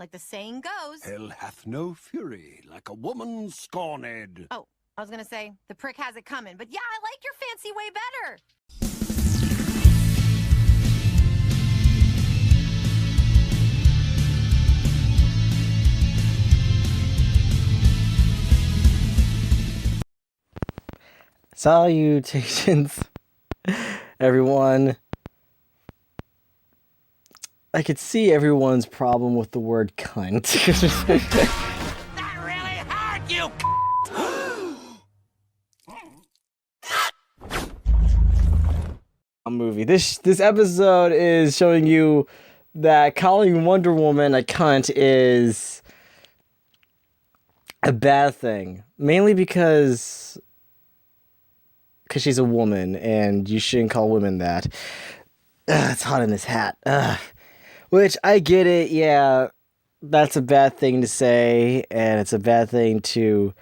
Like the saying goes. Hell hath no fury like a woman scorned. Oh, I was gonna say, the prick has it coming. But yeah, I like your fancy way better. Salutations, everyone. I could see everyone's problem with the word cunt. That really hurt you. A movie. This episode is showing you that calling Wonder Woman a cunt is a bad thing, mainly because she's a woman, and you shouldn't call women that. It's hot in this hat. Which, I get it, yeah, that's a bad thing to say, and it's a bad thing to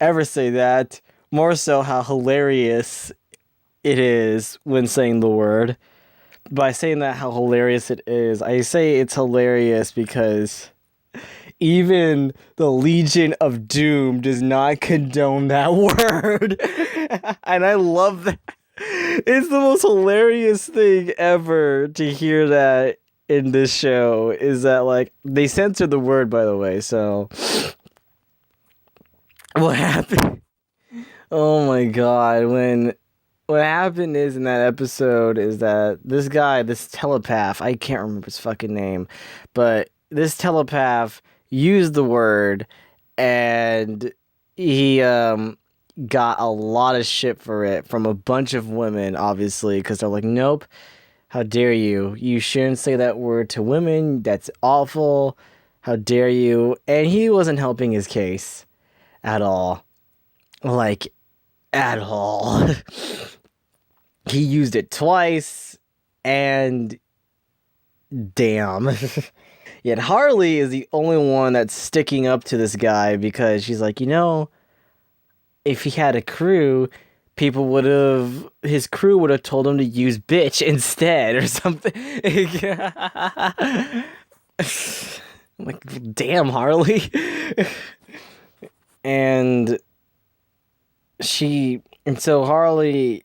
ever say that. More so how hilarious it is when saying the word. By saying that, how hilarious it is, I say it's hilarious because even the Legion of Doom does not condone that word. And I love that. It's the most hilarious thing ever to hear that in this show, is that, like, they censored the word, by the way, so what happened? Oh my god, what happened is, in that episode, is that this guy, this telepath, I can't remember his fucking name, but this telepath used the word, and he got a lot of shit for it from a bunch of women, obviously, because they're like, nope, how dare you? You shouldn't say that word to women. That's awful. How dare you? And he wasn't helping his case at all. Like, at all. He used it twice, and damn. Yet Harley is the only one that's sticking up to this guy, because she's like, if he had a crew, his crew would have told him to use bitch instead or something. I'm like, damn, Harley. And so Harley,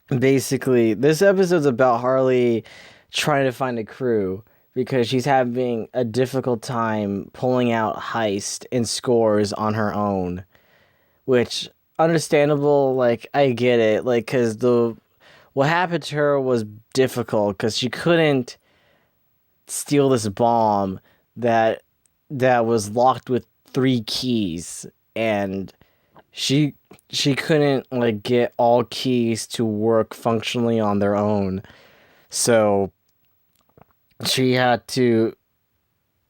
basically, this episode's about Harley trying to find a crew because she's having a difficult time pulling out heist and scores on her own. Which, understandable, like, I get it, like, because what happened to her was difficult, because she couldn't steal this bomb that was locked with 3 keys, and she couldn't, like, get all keys to work functionally on their own, so she had to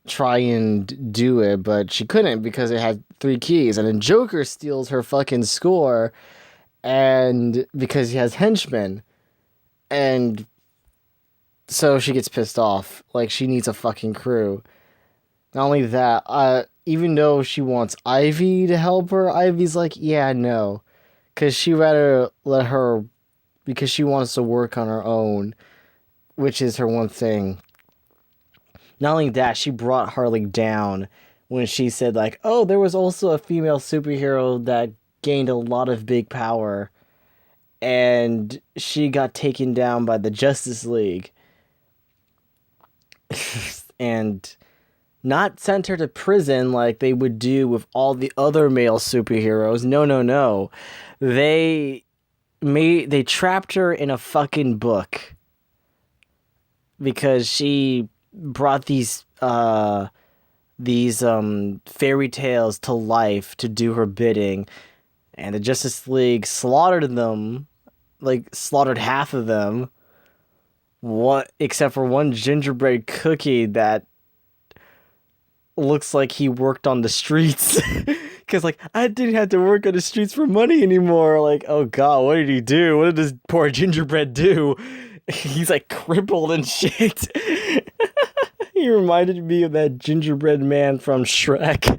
try and do it, but she couldn't because it had 3 keys, and then Joker steals her fucking score, and because he has henchmen, and so she gets pissed off. Like, she needs a fucking crew. Not only that, even though she wants Ivy to help her, Ivy's like, yeah, no, because she rather let her, because she wants to work on her own, which is her one thing. Not only that, she brought Harley down when she said, like, oh, there was also a female superhero that gained a lot of big power, and she got taken down by the Justice League. And not sent her to prison like they would do with all the other male superheroes. No. They trapped her in a fucking book because she brought these fairy tales to life to do her bidding, and the Justice League slaughtered them, like slaughtered half of them, except for one gingerbread cookie that looks like he worked on the streets. Because, like, I didn't have to work on the streets for money anymore. Like, oh god, what did he do? What did this poor gingerbread do? He's like crippled and shit. He reminded me of that gingerbread man from Shrek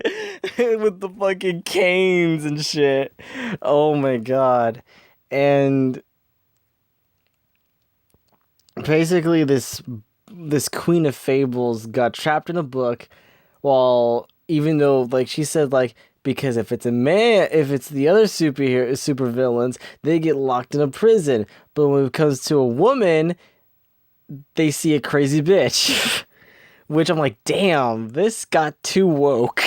with the fucking canes and shit. Oh my god. And basically this Queen of Fables got trapped in a book Well, even though, like, she said, like, because if it's a man, if it's the other supervillains, they get locked in a prison. But when it comes to a woman, they see a crazy bitch. Which I'm like, damn, this got too woke.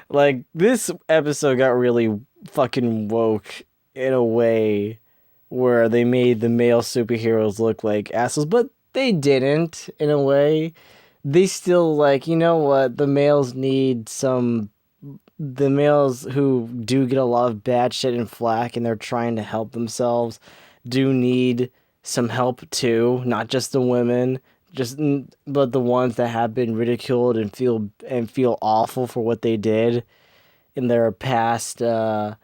Like, this episode got really fucking woke in a way where they made the male superheroes look like assholes, but they didn't, in a way. They still, like, you know what, the males who do get a lot of bad shit and flack and they're trying to help themselves do need some help too, not just the women, but the ones that have been ridiculed and feel awful for what they did in their past life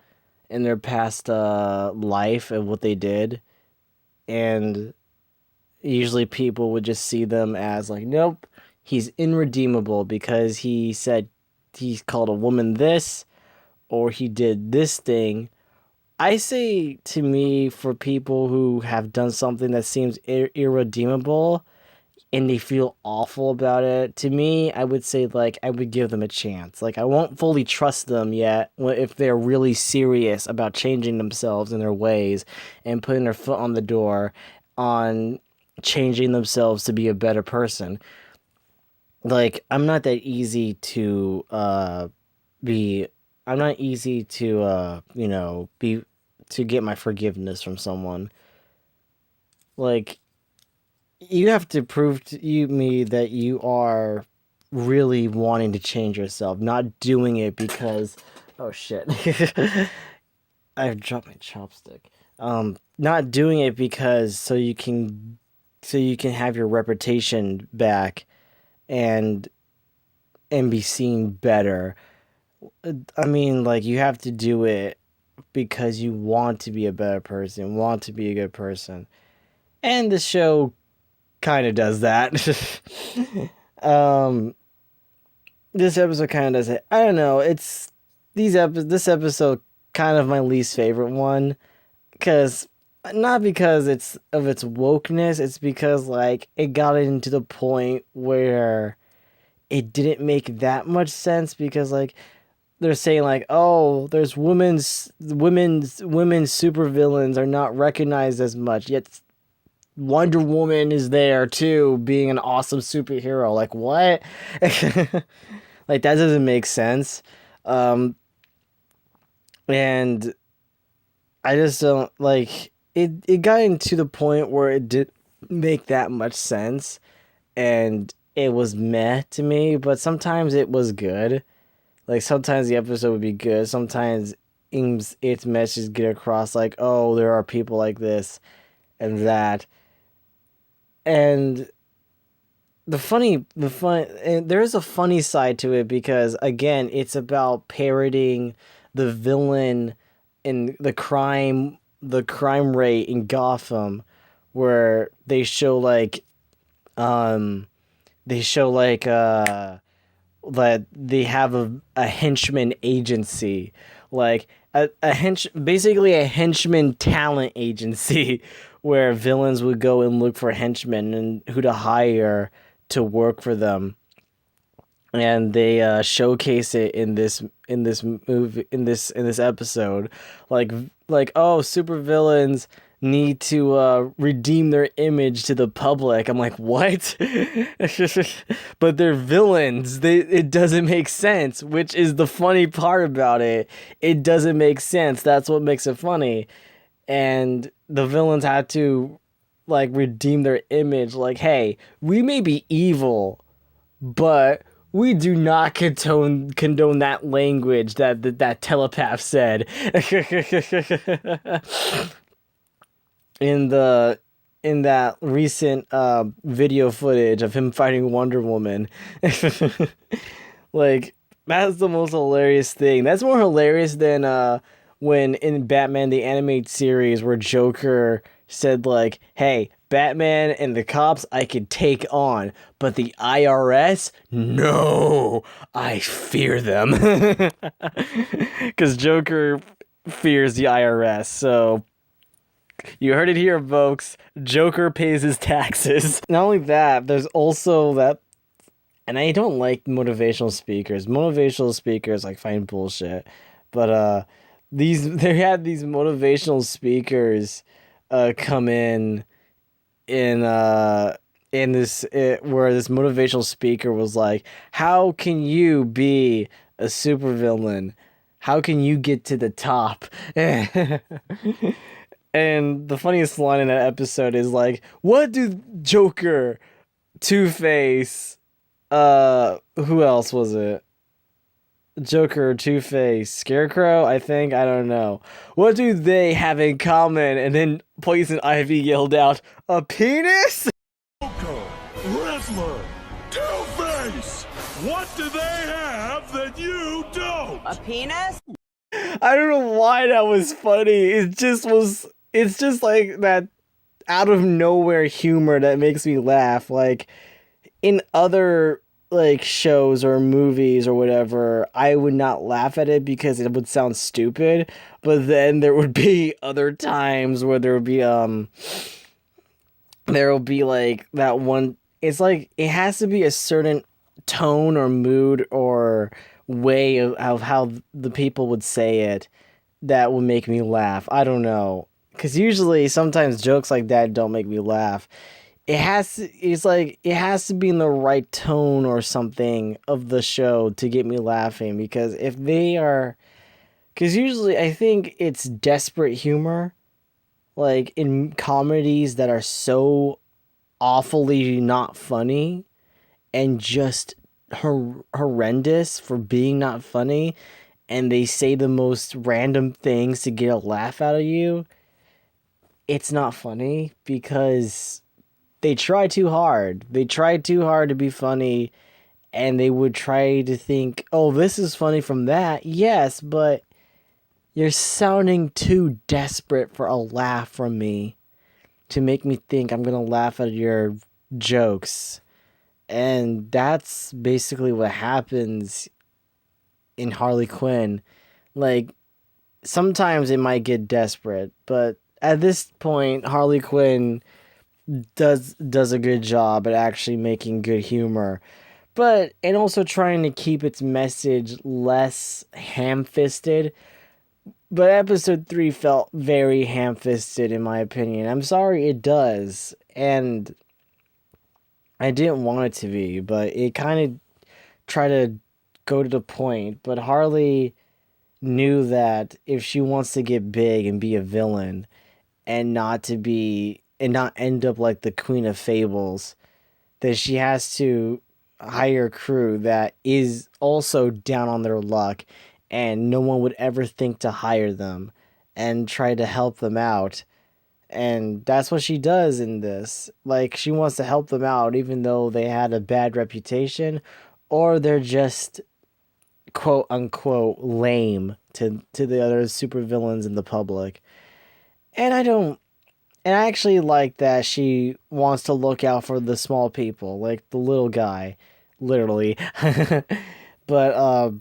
of what they did. And usually people would just see them as like, nope, he's irredeemable because he said he called a woman this, or he did this thing. I say, to me, for people who have done something that seems irredeemable and they feel awful about it, to me, I would say, like, I would give them a chance. Like, I won't fully trust them yet if they're really serious about changing themselves and their ways and putting their foot on the door on changing themselves to be a better person. Like, I'm not that easy to to get my forgiveness from someone. Like, you have to prove to me that you are really wanting to change yourself, not doing it because, oh shit, I've dropped my chopstick. Not doing it because so you can have your reputation back and be seen better. I mean, like, you have to do it because you want to be a better person, want to be a good person. And the show kind of does that. This episode kind of does it. I don't know. This episode kind of my least favorite one, not because it's of its wokeness. It's because, like, it got into the point where it didn't make that much sense because, like, they're saying, like, oh, there's women's supervillains are not recognized as much, yet Wonder Woman is there too, being an awesome superhero. Like, what? Like, that doesn't make sense. And I just don't, like, it got into the point where it didn't make that much sense and it was meh to me, but sometimes it was good. Like, sometimes the episode would be good. Sometimes its message get across, like, oh, there are people like this and that. And and there is a funny side to it because, again, it's about parodying the villain in the crime rate in Gotham, where they show that they have a henchman agency, like basically a henchman talent agency, where villains would go and look for henchmen and who to hire to work for them, and they showcase it in this movie, in this episode, like oh, supervillains need to redeem their image to the public. I'm like, what? But they're villains. It doesn't make sense, which is the funny part about it. It doesn't make sense. That's what makes it funny. And the villains had to, like, redeem their image. Like, hey, we may be evil, but we do not condone that language that telepath said. In that recent video footage of him fighting Wonder Woman. Like, that's the most hilarious thing. That's more hilarious than when in Batman the Animated Series, where Joker said, like, hey, Batman and the cops I could take on, but the IRS? No, I fear them. Because Joker fears the IRS, so you heard it here, folks. Joker pays his taxes. Not only that, there's also that And I don't like motivational speakers. Motivational speakers like find bullshit. But they had these motivational speakers come in this where this motivational speaker was like, "How can you be a supervillain? How can you get to the top?" And the funniest line in that episode is like, "What do Joker, Two-Face, who else was it? Joker, Two-Face, Scarecrow, I think, I don't know. What do they have in common?" And then Poison Ivy yelled out, "A penis?" Joker, Riddler, Two-Face! What do they have that you don't? A penis? I don't know why that was funny. It's just like that out of nowhere humor that makes me laugh. Like in other like shows or movies or whatever, I would not laugh at it because it would sound stupid. But then there would be other times where there will be like that one. It's like it has to be a certain tone or mood or way of how the people would say it that will make me laugh. I don't know. Because usually sometimes jokes like that don't make me laugh. It has to be in the right tone or something of the show to get me laughing. Because because usually I think it's desperate humor. Like in comedies that are so awfully not funny and just horrendous for being not funny, and they say the most random things to get a laugh out of you. It's not funny because they try too hard. They try too hard to be funny, and they would try to think, "Oh, this is funny from that." Yes, but you're sounding too desperate for a laugh from me to make me think I'm gonna laugh at your jokes. And that's basically what happens in Harley Quinn. Like, sometimes it might get desperate, but at this point, Harley Quinn does a good job at actually making good humor. And also trying to keep its message less ham-fisted. But episode 3 felt very ham-fisted in my opinion. I'm sorry, it does. And I didn't want it to be, but it kind of tried to go to the point. But Harley knew that if she wants to get big and be a villain and not end up like the Queen of Fables, that she has to hire a crew that is also down on their luck and no one would ever think to hire them and try to help them out. And that's what she does in this. Like, she wants to help them out even though they had a bad reputation or they're just quote unquote lame to the other supervillains in the public. And I actually like that she wants to look out for the small people, like the little guy, literally. But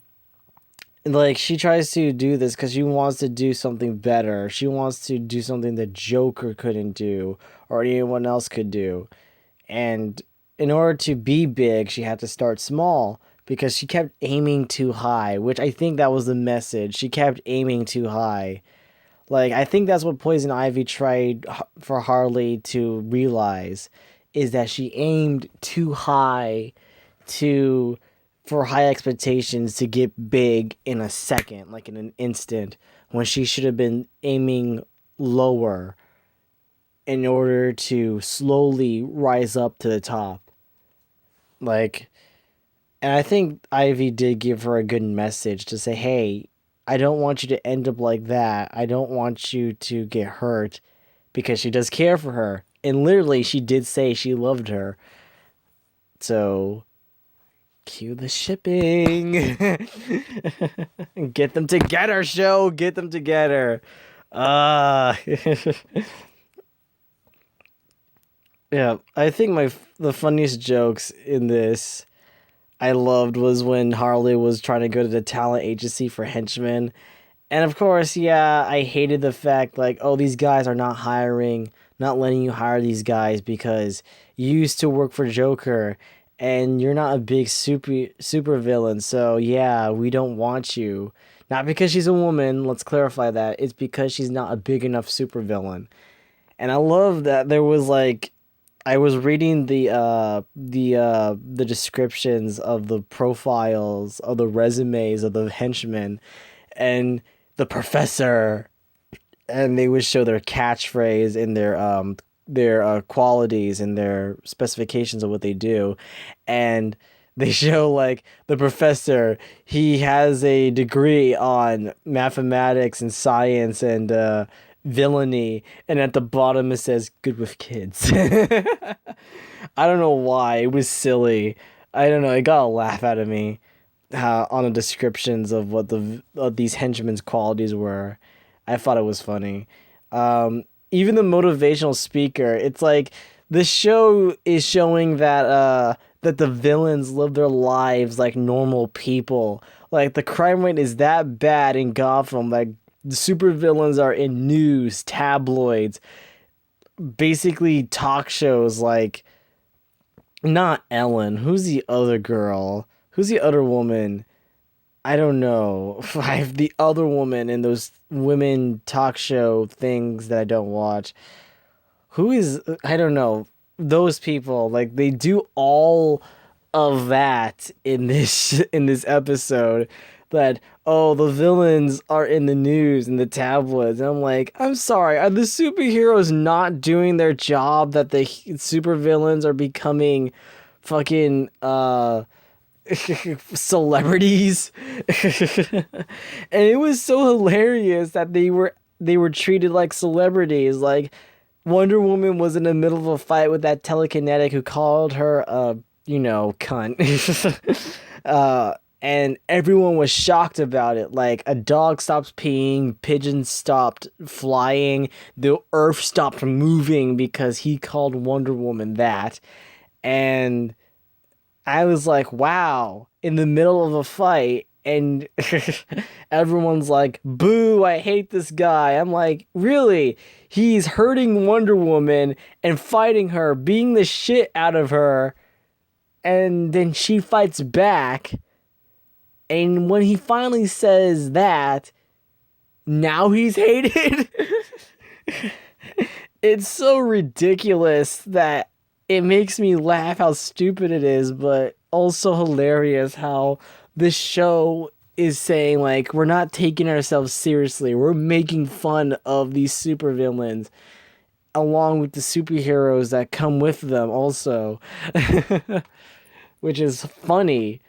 like, she tries to do this because she wants to do something better. She wants to do something that Joker couldn't do or anyone else could do. And in order to be big, she had to start small because she kept aiming too high, which I think that was the message. She kept aiming too high. Like, I think that's what Poison Ivy tried for Harley to realize, is that she aimed too high for high expectations to get big in a second, like in an instant, when she should have been aiming lower in order to slowly rise up to the top. Like, and I think Ivy did give her a good message to say, hey, I don't want you to end up like that. I don't want you to get hurt, because she does care for her. And literally, she did say she loved her. So, cue the shipping. Get them together, show. Get them together. Yeah, I think the funniest jokes in this I loved was when Harley was trying to go to the talent agency for henchmen. And of course, yeah, I hated the fact, like, oh, these guys are not letting you hire these guys because you used to work for Joker and you're not a big super villain, so yeah, we don't want you. Not because she's a woman, let's clarify that. It's because she's not a big enough super villain. And I love that there was like, I was reading the descriptions of the profiles of the resumes of the henchmen and the professor, and they would show their catchphrase and their qualities and their specifications of what they do, and they show like the professor, he has a degree on mathematics and science and villainy, and at the bottom it says good with kids. I don't know why, it was silly. I don't know, it got a laugh out of me on the descriptions of what these henchmen's qualities were. I thought it was funny. Even the motivational speaker, it's like the show is showing that that the villains live their lives like normal people. Like the crime rate is that bad in Gotham. Like the supervillains are in news, tabloids, basically talk shows like, not Ellen. Who's the other girl? Who's the other woman? I don't know. I have the other woman in those women talk show things that I don't watch. Who is, I don't know. Those people, like, they do all of that in this episode. That, oh, the villains are in the news and the tabloids. And I'm like, I'm sorry, are the superheroes not doing their job, that the supervillains are becoming fucking celebrities? And it was so hilarious that they were treated like celebrities. Like Wonder Woman was in the middle of a fight with that telekinetic who called her a, cunt. And everyone was shocked about it. Like, a dog stopped peeing, pigeons stopped flying, the earth stopped moving because he called Wonder Woman that. And I was like, wow, in the middle of a fight, and everyone's like, boo, I hate this guy. I'm like, really? He's hurting Wonder Woman and fighting her, beating the shit out of her, and then she fights back. And when he finally says that, now he's hated. It's so ridiculous that it makes me laugh how stupid it is, but also hilarious how this show is saying, like, we're not taking ourselves seriously. We're making fun of these supervillains along with the superheroes that come with them also. Which is funny.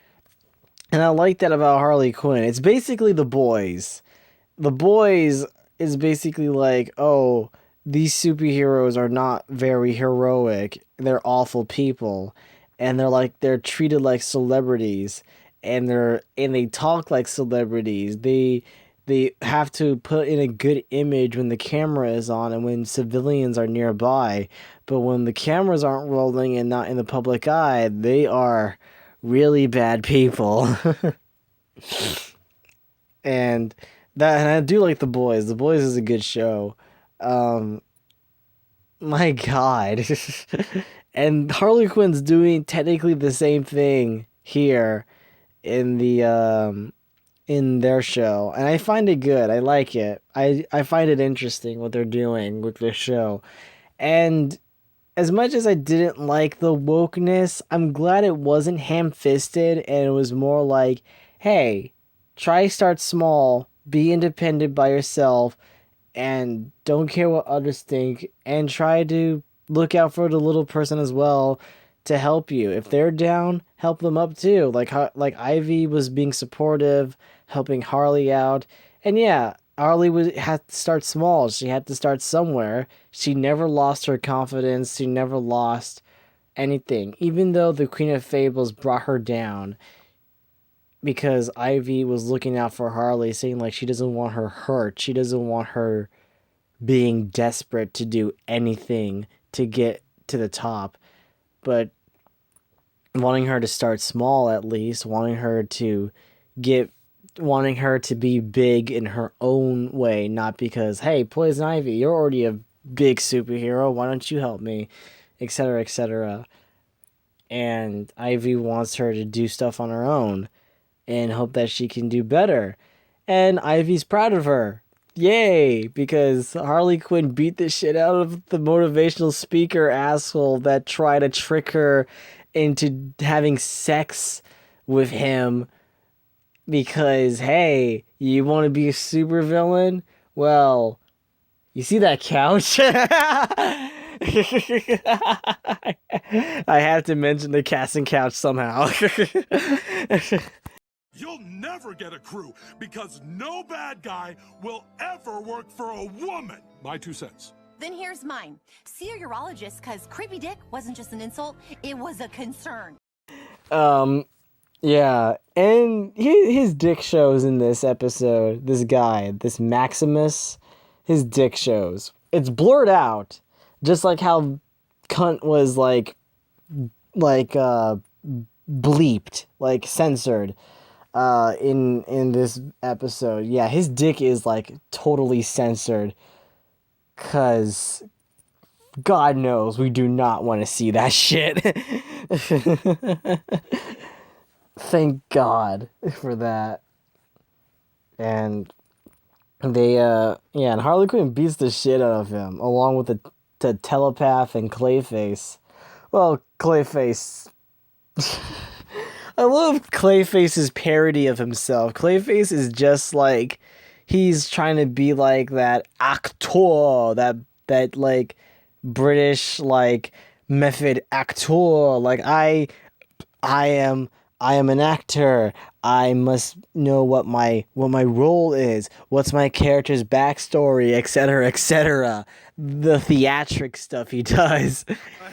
And I like that about Harley Quinn. It's basically The Boys. The Boys is basically like, oh, these superheroes are not very heroic. They're awful people. And they're treated like celebrities. And they talk like celebrities. They have to put in a good image when the camera is on and when civilians are nearby. But when the cameras aren't rolling and not in the public eye, they are really bad people. and I do like The Boys. The Boys is a good show. My God. And Harley Quinn's doing technically the same thing here in their show, and I find it good. I like it. I find it interesting what they're doing with this show. And as much as I didn't like the wokeness, I'm glad it wasn't ham-fisted and it was more like, hey, start small, be independent by yourself, and don't care what others think, and try to look out for the little person as well to help you. If they're down, help them up too. Like Ivy was being supportive, helping Harley out. And yeah, Harley had to start small. She had to start somewhere. She never lost her confidence. She never lost anything. Even though the Queen of Fables brought her down, because Ivy was looking out for Harley, saying like she doesn't want her hurt. She doesn't want her being desperate to do anything to get to the top. But wanting her to start small, at least, wanting her to be big in her own way, not because, hey, Poison Ivy, you're already a big superhero, why don't you help me, etc., etc. and Ivy wants her to do stuff on her own and hope that she can do better. And Ivy's proud of her. Yay! Because Harley Quinn beat the shit out of the motivational speaker asshole that tried to trick her into having sex with him. Because, hey, you want to be a supervillain? Well, you see that couch? I have to mention the casting couch somehow. You'll never get a crew because no bad guy will ever work for a woman. My 2 cents. Then here's mine. See a urologist, because creepy dick wasn't just an insult, it was a concern. Yeah, and his dick shows in this episode. This guy, this Maximus, his dick shows. It's blurred out, just like how cunt was bleeped, like censored, in this episode. Yeah, his dick is like totally censored, 'cause God knows we do not want to see that shit. Thank God for that. And they, and Harley Quinn beats the shit out of him, along with the telepath and Clayface. Well, Clayface... I love Clayface's parody of himself. Clayface is just like, he's trying to be like that actor, that like, British, like, method actor. Like, I am an actor. I must know what my role is. What's my character's backstory, etc., etc. The theatric stuff he does.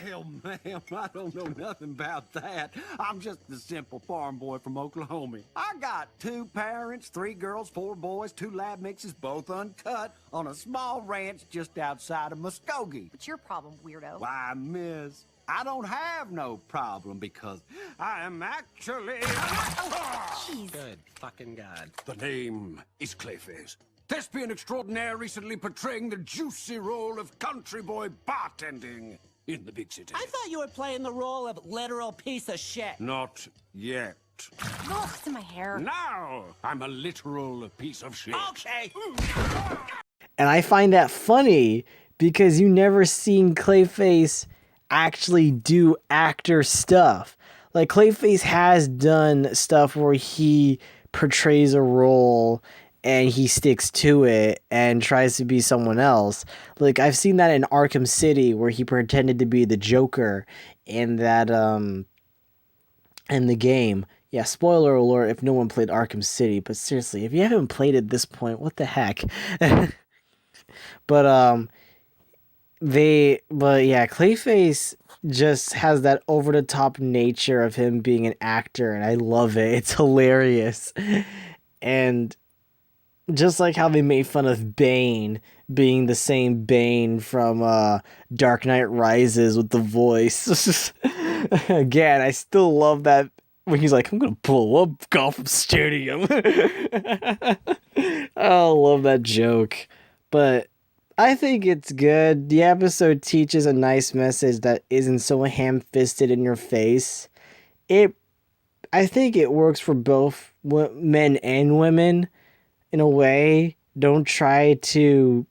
Hell, ma'am, I don't know nothing about that. I'm just a simple farm boy from Oklahoma. I got 2 parents, 3 girls, 4 boys, 2 lab mixes, both uncut, on a small ranch just outside of Muskogee. What's your problem, weirdo? Why, miss, I don't have no problem because I am actually... Jeez. Good fucking God. The name is Clayface. Thespian extraordinaire recently portraying the juicy role of country boy bartending in the big city. I thought you were playing the role of literal piece of shit. Not yet. Oh, it's in my hair. Now I'm a literal piece of shit. Okay. And I find that funny because you never seen Clayface actually do actor stuff. Like, Clayface has done stuff where he portrays a role and he sticks to it and tries to be someone else. Like, I've seen that in Arkham City where he pretended to be the Joker in that in the game. Yeah, spoiler alert if no one played Arkham City, but seriously, if you haven't played it at this point, what the heck? But yeah, Clayface just has that over the top nature of him being an actor, and I love it. It's hilarious. And just like how they made fun of Bane being the same Bane from Dark Knight Rises with the voice. Again, I still love that when he's like, I'm gonna pull up Gotham Stadium. I love that joke. But I think it's good. The episode teaches a nice message that isn't so ham-fisted in your face. I think it works for both men and women in a way. Don't try to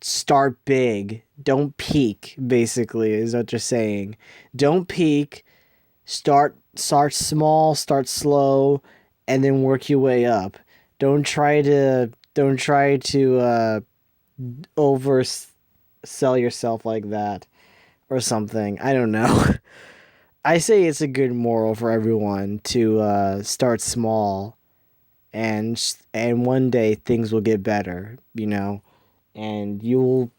start big. Don't peak, basically, is what you're saying. Don't peak. Start small, start slow, and then work your way up. Don't try to oversell yourself like that or something. I don't know. I say it's a good moral for everyone to start small, and one day things will get better, you know, and you'll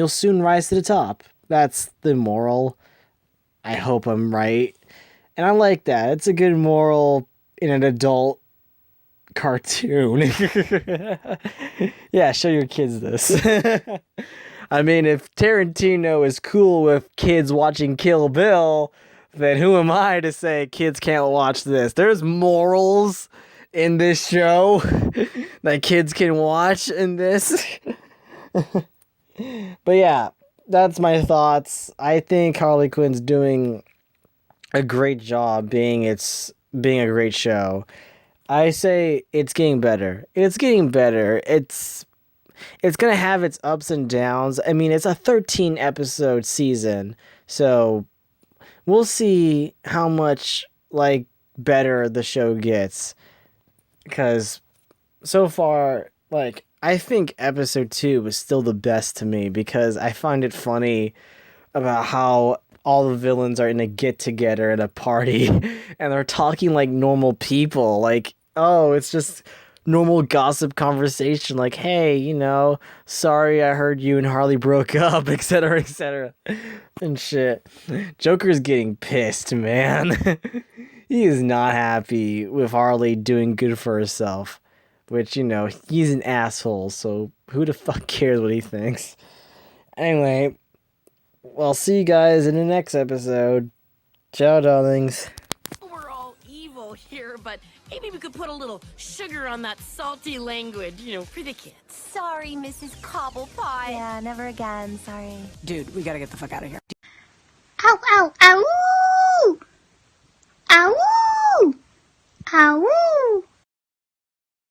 soon rise to the top. That's the moral. I hope I'm right. And I like that. It's a good moral in an adult cartoon. Yeah, show your kids this. I mean, if Tarantino is cool with kids watching Kill Bill, then who am I to say kids can't watch this? There's morals in this show that kids can watch in this. But yeah, that's my thoughts. I think Harley Quinn's doing a great job being a great show. I say it's getting better. It's getting better. It's gonna have its ups and downs. I mean, it's a 13 episode season, so we'll see how much like better the show gets. Because so far, like, I think episode 2 was still the best to me because I find it funny about how all the villains are in a get-together at a party and they're talking like normal people. Like, oh, it's just normal gossip conversation. Like, hey, you know, sorry I heard you and Harley broke up, etc., etc. and shit. Joker's getting pissed, man. He is not happy with Harley doing good for herself. Which, you know, he's an asshole, so who the fuck cares what he thinks? Anyway, well, see you guys in the next episode. Ciao, darlings. We're all evil here, but maybe we could put a little sugar on that salty language, you know, for the kids. Sorry, Mrs. Cobblepie. Yeah, never again. Sorry. Dude, we gotta get the fuck out of here. Ow, ow, ow! Ow! Ow!